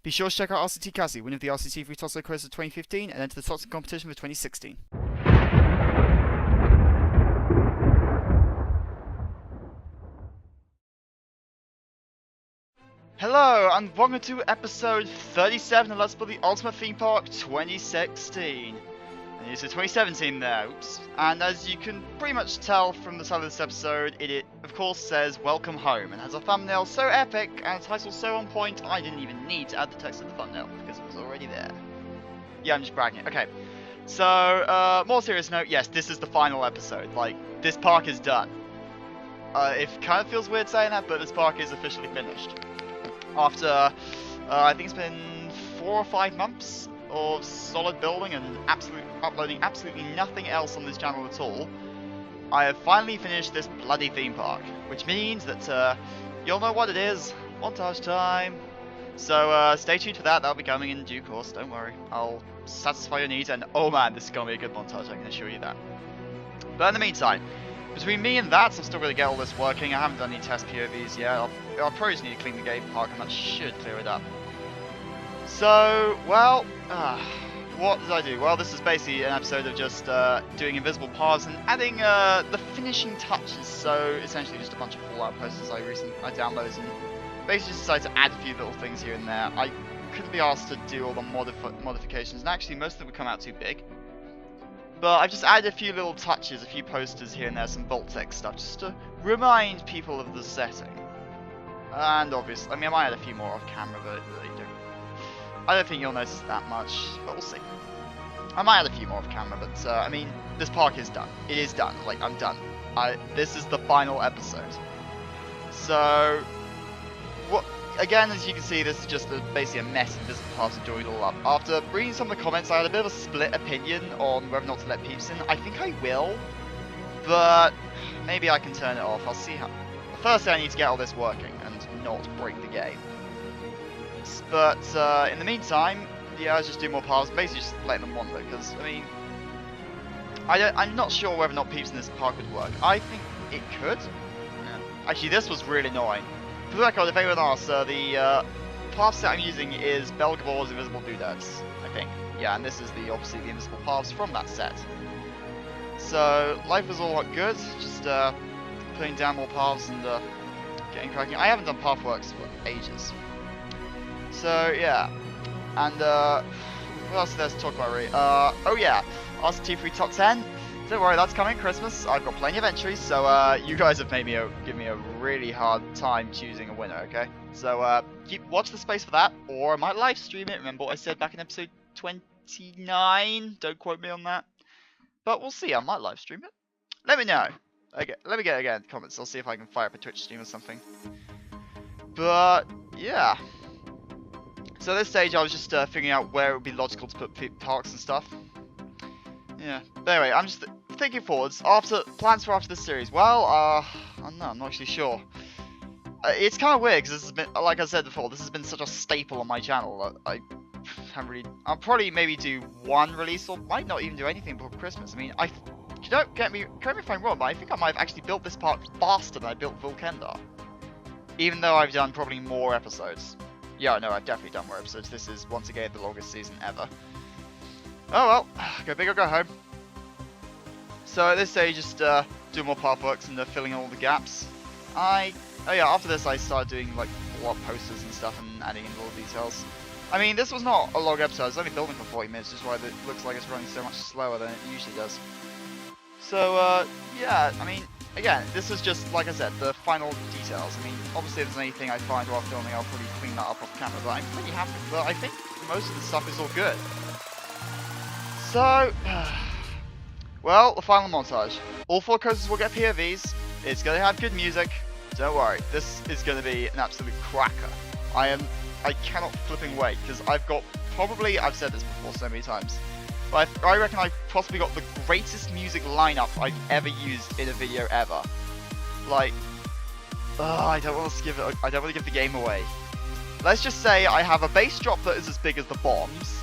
Be sure to check out RCT3, winner of the RCT3 Toxic Quiz of 2015 and enter the Toxic competition for 2016. Hello, and welcome to episode 37 of Let's Play the Ultimate Theme Park 2016. And it's 2017 there, oops. And as you can pretty much tell from the title of this episode, it of course says Welcome Home, and has a thumbnail so epic and a title so on point, I didn't even need to add the text to the thumbnail, because it was already there. Yeah, I'm just bragging. Okay, so, more serious note, yes, this is the final episode. Like, this park is done. It kind of feels weird saying that, but this park is officially finished. After, I think it's been 4 or 5 months of solid building and uploading absolutely nothing else on this channel at all, I have finally finished this bloody theme park, which means that you'll know what it is. Montage time. So stay tuned for that. That'll be coming in due course. Don't worry, I'll satisfy your needs, and oh man, this is gonna be a good montage, I can assure you that. But in the meantime, between me and that, I'm still going to get all this working. I haven't done any test POVs yet. I'll probably just need to clean the game park, and that should clear it up. So, well, what did I do? Well, this is basically an episode of just doing invisible paths and adding the finishing touches. So, essentially just a bunch of Fallout posters I downloaded, and basically just decided to add a few little things here and there. I couldn't be asked to do all the modifications, and actually most of them would come out too big. But I've just added a few little touches, a few posters here and there, some Vault-Tec stuff, just to remind people of the setting. And obviously, I mean, I might add a few more off camera, but I don't think you'll notice that much, but we'll see. I might add a few more off camera, but I mean, this park is done. It is done. Like, I'm done. This is the final episode. So, again, as you can see, this is just basically a mess of visible paths to join it all up. After reading some of the comments, I had a bit of a split opinion on whether or not to let peeps in. I think I will, but maybe I can turn it off. I'll see how. Firstly, I need to get all this working and not break the game. But in the meantime, yeah, I was just doing more paths, basically just letting them wander. Because I mean, I'm not sure whether or not peeps in this park would work. I think it could. Yeah. Actually, this was really annoying. For the record, if anyone asks, the path set I'm using is Belgavor's Invisible Doodads, I think. Yeah, and this is obviously the invisible paths from that set. So, life was all good, just putting down more paths and getting cracking. I haven't done Pathworks for ages. So, yeah. And, what else is there to talk about, really? Oh yeah, RCT3 Top 10. Don't worry, that's coming Christmas. I've got plenty of entries, so you guys have given me a really hard time choosing a winner, okay? So watch the space for that, or I might live stream it. Remember what I said back in episode 29? Don't quote me on that. But we'll see, I might live stream it. Let me know. Okay, let me get again in the comments. I'll see if I can fire up a Twitch stream or something. But yeah. So at this stage I was just figuring out where it would be logical to put parks and stuff. Yeah, but anyway, I'm just thinking forwards. Plans for after this series. Well, I don't know, I'm not actually sure. It's kind of weird because this has been, like I said before, this has been such a staple on my channel. I haven't really. I'll probably maybe do one release, or might not even do anything before Christmas. I mean, correct me if I'm wrong, but I think I might have actually built this park faster than I built Volkendar. Even though I've done probably more episodes. Yeah, no, I've definitely done more episodes. This is once again the longest season ever. Oh well, go big or go home. So at this stage, just doing more pathworks and filling in all the gaps. Oh yeah, after this I started doing like blog posters and stuff and adding in little details. I mean, this was not a long episode, I was only building for 40 minutes, just why it looks like it's running so much slower than it usually does. So yeah, I mean, again, this is just, like I said, the final details. I mean, obviously if there's anything I find while filming, I'll probably clean that up off camera, but I'm pretty happy. But I think most of the stuff is all good. So, well, the final montage. All 4 coasters will get POVs. It's going to have good music. Don't worry, this is going to be an absolute cracker. I cannot flipping wait, because I've got probably, I've said this before so many times, but I reckon I've possibly got the greatest music lineup I've ever used in a video ever. Like, I don't want to give the game away. Let's just say I have a bass drop that is as big as the bombs.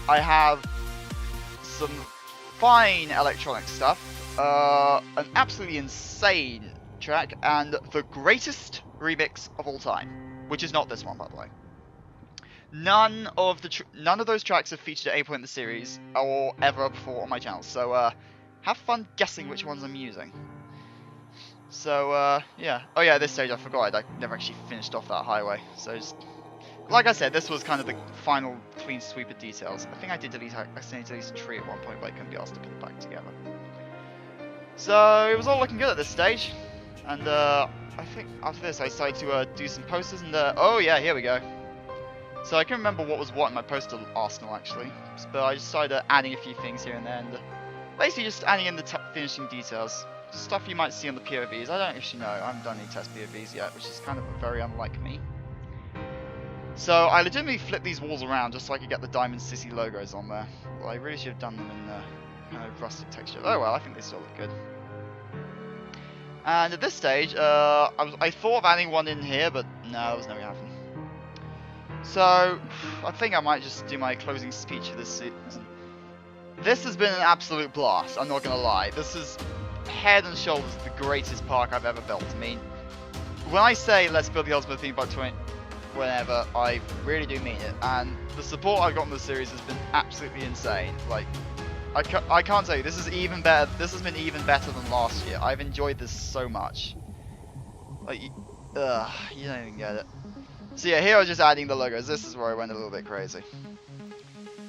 I have some fine electronic stuff, an absolutely insane track, and the greatest remix of all time, which is not this one, by the way. none of those tracks have featured at any point in the series or ever before on my channel. So have fun guessing which ones I'm using. So yeah. Oh yeah, at this stage I forgot I never actually finished off that highway. So just, like I said, this was kind of the final clean sweep of details. I think I accidentally deleted a tree at one point, but I couldn't be asked to put it back together. So it was all looking good at this stage, and I think after this I decided to do some posters, and oh yeah, here we go. So I can remember what was what in my poster arsenal actually, but I just started adding a few things here and there, and basically just adding in the finishing details. Stuff you might see on the POVs. I don't actually know, I haven't done any test POVs yet, which is kind of very unlike me. So I legitimately flipped these walls around just so I could get the Diamond City logos on there. Well, I really should have done them in kind of rustic texture. Oh well, I think they still look good. And at this stage, I thought of adding one in here, but no, that was never gonna happen. So I think I might just do my closing speech for this season. This has been an absolute blast, I'm not gonna lie. This is head and shoulders the greatest park I've ever built. I mean, when I say let's build the ultimate theme park whenever, I really do mean it, and the support I've got in the series has been absolutely insane. Like, I can't tell you, this is even better. This has been even better than last year. I've enjoyed this so much. Like, you don't even get it. So yeah, here I was just adding the logos. This is where I went a little bit crazy.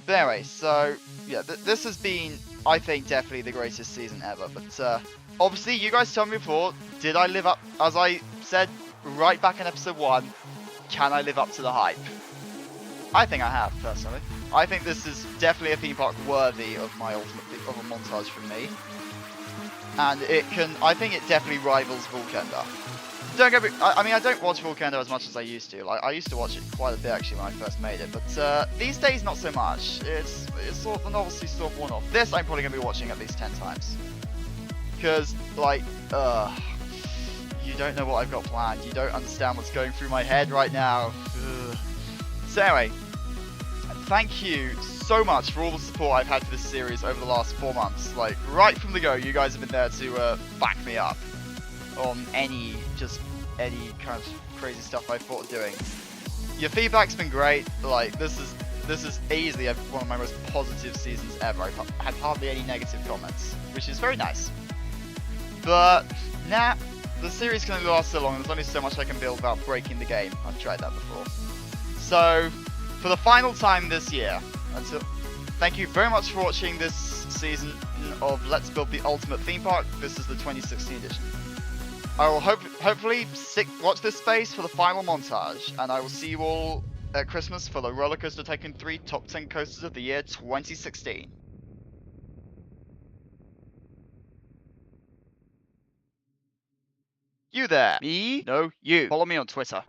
But anyway, so yeah, this has been, I think, definitely the greatest season ever. But obviously, you guys told me before, did I live up, as I said right back in episode 1, can I live up to the hype? I think I have, personally. I think this is definitely a theme park worthy of my of a montage from me. And I think it definitely rivals Volkender. Don't get me, I mean, I don't watch Volkender as much as I used to. Like, I used to watch it quite a bit actually when I first made it, but these days not so much. It's sort of the novelty sort of one-off. This I'm probably going to be watching at least 10 times. Because, like, you don't know what I've got planned. You don't understand what's going through my head right now. Ugh. So anyway, thank you so much for all the support I've had for this series over the last 4 months. Like, right from the go, you guys have been there to back me up on any kind of crazy stuff I thought of doing. Your feedback's been great. Like, this is easily one of my most positive seasons ever. I've had hardly any negative comments, which is very nice. But nah, the series can only last so long. There's only so much I can build without breaking the game. I've tried that before. So, for the final time this year, thank you very much for watching this season of Let's Build the Ultimate Theme Park. This is the 2016 edition. I will hopefully watch this space for the final montage, and I will see you all at Christmas for the Roller Coaster Tycoon 3 Top 10 Coasters of the Year 2016. You there. Me? No, you. Follow me on Twitter.